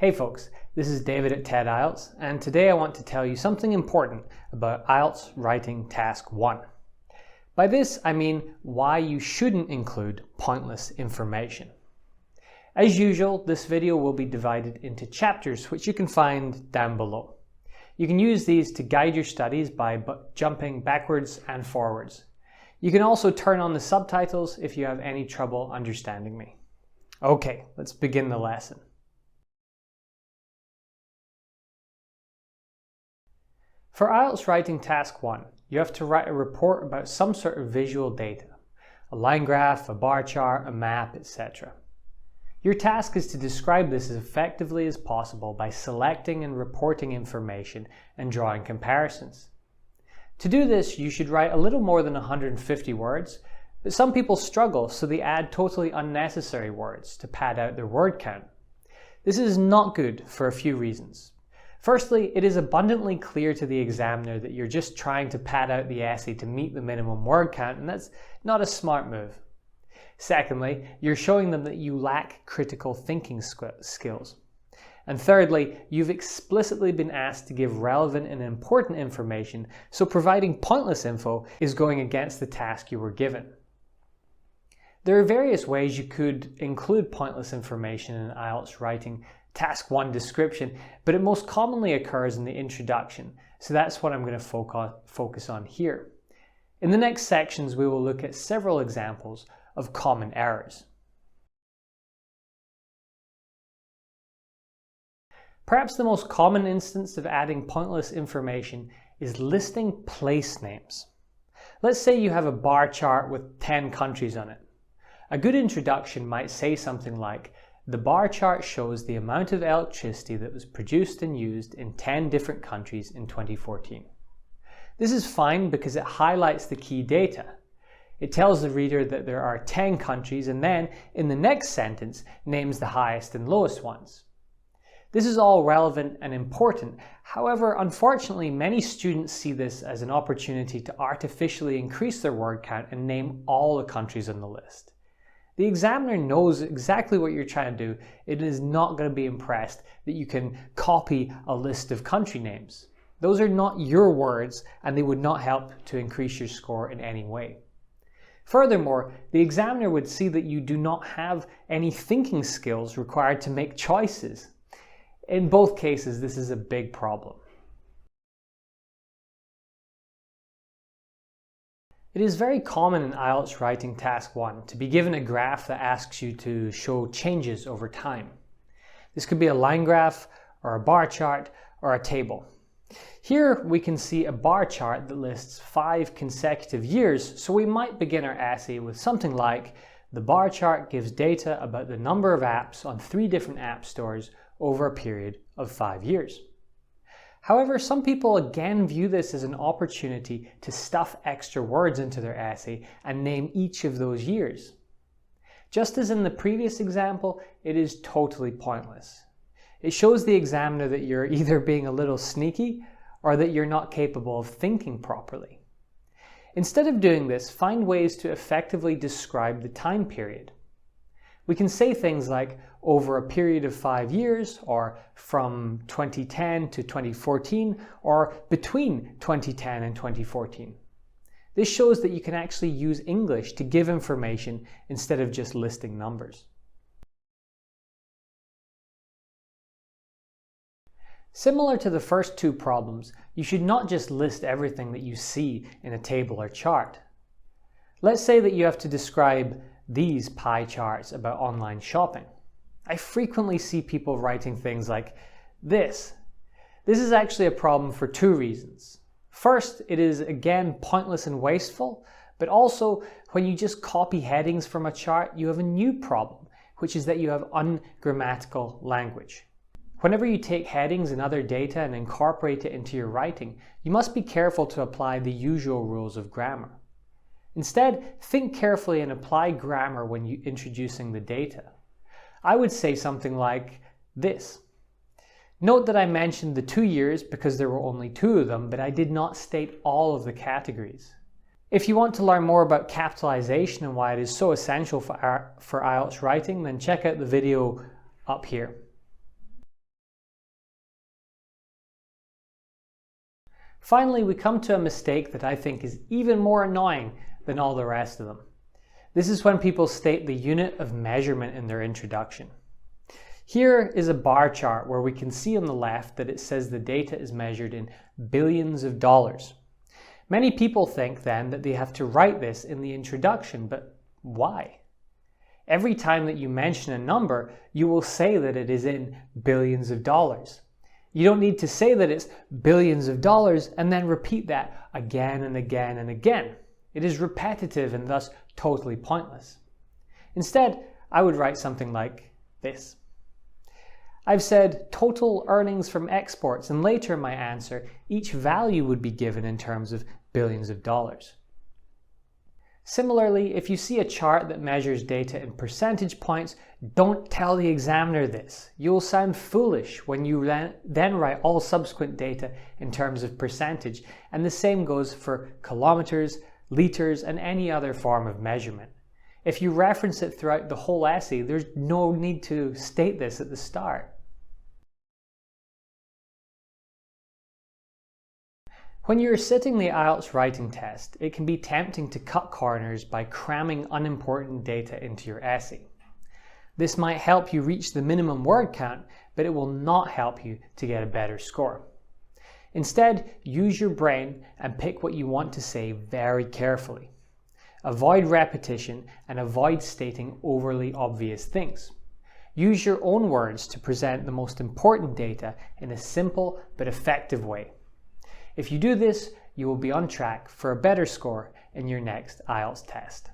Hey folks, this is David at TED-IELTS, and today I want to tell you something important about IELTS Writing Task 1. By this I mean why you shouldn't include pointless information. As usual, this video will be divided into chapters which you can find down below. You can use these to guide your studies by jumping backwards and forwards. You can also turn on the subtitles if you have any trouble understanding me. Okay, let's begin the lesson. For IELTS Writing Task 1, you have to write a report about some sort of visual data, a line graph, a bar chart, a map, etc. Your task is to describe this as effectively as possible by selecting and reporting information and drawing comparisons. To do this, you should write a little more than 150 words, but some people struggle, so they add totally unnecessary words to pad out their word count. This is not good for a few reasons. Firstly, it is abundantly clear to the examiner that you're just trying to pad out the essay to meet the minimum word count, and that's not a smart move. Secondly, you're showing them that you lack critical thinking skills. And thirdly, you've explicitly been asked to give relevant and important information, so providing pointless info is going against the task you were given. There are various ways you could include pointless information in an IELTS Writing Task 1 description, but it most commonly occurs in the introduction, so that's what I'm going to focus on here. In the next sections, we will look at several examples of common errors. Perhaps the most common instance of adding pointless information is listing place names. Let's say you have a bar chart with 10 countries on it. A good introduction might say something like, "The bar chart shows the amount of electricity that was produced and used in 10 different countries in 2014. This is fine because it highlights the key data. It tells the reader that there are 10 countries and then, in the next sentence, names the highest and lowest ones. This is all relevant and important. However, unfortunately, many students see this as an opportunity to artificially increase their word count and name all the countries on the list. The examiner knows exactly what you're trying to do. It is not going to be impressed that you can copy a list of country names. Those are not your words, and they would not help to increase your score in any way. Furthermore, the examiner would see that you do not have any thinking skills required to make choices. In both cases, this is a big problem. It is very common in IELTS Writing Task 1 to be given a graph that asks you to show changes over time. This could be a line graph, or a bar chart, or a table. Here we can see a bar chart that lists 5 consecutive years, so we might begin our essay with something like, "The bar chart gives data about the number of apps on 3 different app stores over a period of 5 years. However, some people again view this as an opportunity to stuff extra words into their essay and name each of those years. Just as in the previous example, it is totally pointless. It shows the examiner that you're either being a little sneaky or that you're not capable of thinking properly. Instead of doing this, find ways to effectively describe the time period. We can say things like over a period of 5 years, or from 2010 to 2014, or between 2010 and 2014. This shows that you can actually use English to give information instead of just listing numbers. Similar to the first two problems, you should not just list everything that you see in a table or chart. Let's say that you have to describe these pie charts about online shopping. I frequently see people writing things like this. This is actually a problem for 2 reasons. First, it is again pointless and wasteful, but also when you just copy headings from a chart, you have a new problem, which is that you have ungrammatical language. Whenever you take headings and other data and incorporate it into your writing, you must be careful to apply the usual rules of grammar. Instead, think carefully and apply grammar when introducing the data. I would say something like this. Note that I mentioned the 2 years because there were only 2 of them, but I did not state all of the categories. If you want to learn more about capitalization and why it is so essential for IELTS writing, then check out the video up here. Finally, we come to a mistake that I think is even more annoying than all the rest of them. This is when people state the unit of measurement in their introduction. Here is a bar chart where we can see on the left that it says the data is measured in billions of dollars. Many people think then that they have to write this in the introduction, but why? Every time that you mention a number, you will say that it is in billions of dollars. You don't need to say that it's billions of dollars and then repeat that again and again and again. It is repetitive and thus totally pointless. Instead, I would write something like this. I've said total earnings from exports, and later in my answer, each value would be given in terms of billions of dollars. Similarly, if you see a chart that measures data in percentage points, don't tell the examiner this. You will sound foolish when you then write all subsequent data in terms of percentage, and the same goes for kilometers, liters, and any other form of measurement. If you reference it throughout the whole essay, there's no need to state this at the start. When you're sitting the IELTS writing test, it can be tempting to cut corners by cramming unimportant data into your essay. This might help you reach the minimum word count, but it will not help you to get a better score. Instead, use your brain and pick what you want to say very carefully. Avoid repetition and avoid stating overly obvious things. Use your own words to present the most important data in a simple but effective way. If you do this, you will be on track for a better score in your next IELTS test.